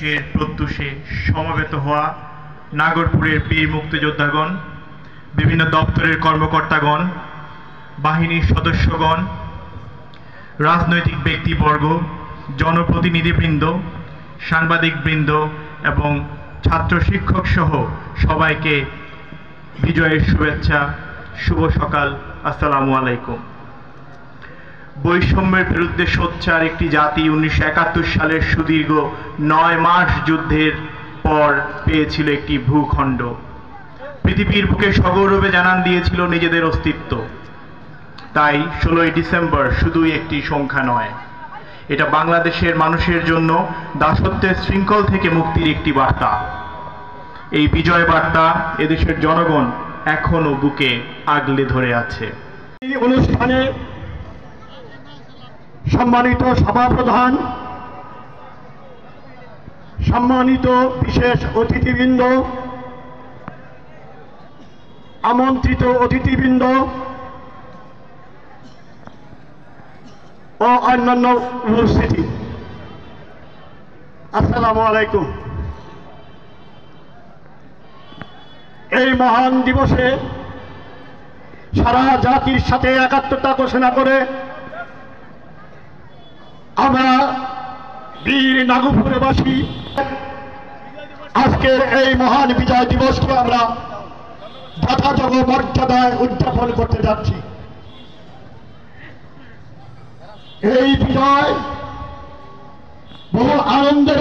দেশের প্রত্যুষে সমবেত হওয়া নাগরপুরের বীর মুক্তিযোদ্ধাগণ, বিভিন্ন দপ্তরের কর্মকর্তাগণ, বাহিনীর সদস্যগণ, রাজনৈতিক ব্যক্তিবর্গ, জনপ্রতিনিধিবৃন্দ, সাংবাদিকবৃন্দ এবং ছাত্র শিক্ষক সহ সবাইকে বিজয়ের শুভেচ্ছা। শুভ সকাল, আসসালামু আলাইকুম। বৈষম্যের বিরুদ্ধে সোচ্চার একটি জাতি 1971 সালের সুদীর্ঘ 9 মাস যুদ্ধের পর পেয়েছিল একটি ভূখণ্ড। পৃথিবীর বুকে সগৌরবে জানান দিয়েছিল নিজেদের অস্তিত্ব। তাই 16ই ডিসেম্বর শুধুই একটি সংখ্যা নয়, এটা বাংলাদেশের মানুষের জন্য দাসত্বের শৃঙ্খল থেকে মুক্তির একটি বার্তা। এই বিজয় বার্তা এদেশের জনগণ এখনো বুকে আগলে ধরে আছে। এই অনুষ্ঠানে সম্মানিত সভাপ্রধান, সম্মানিত বিশেষ অতিথিবৃন্দ, আমন্ত্রিত অতিথিবৃন্দ ও অন্যান্য উপস্থিতি, আসসালামু আলাইকুম। এই মহান দিবসে সারা জাতির সাথে একাত্মতা ঘোষণা করে আমরা বীর নাগরপুরবাসী আজকের এই মহান বিজয় দিবসকে আমরা যথাযোগ্য মর্যাদায় উদযাপন করতে যাচ্ছি। এই বিজয় বহু আনন্দের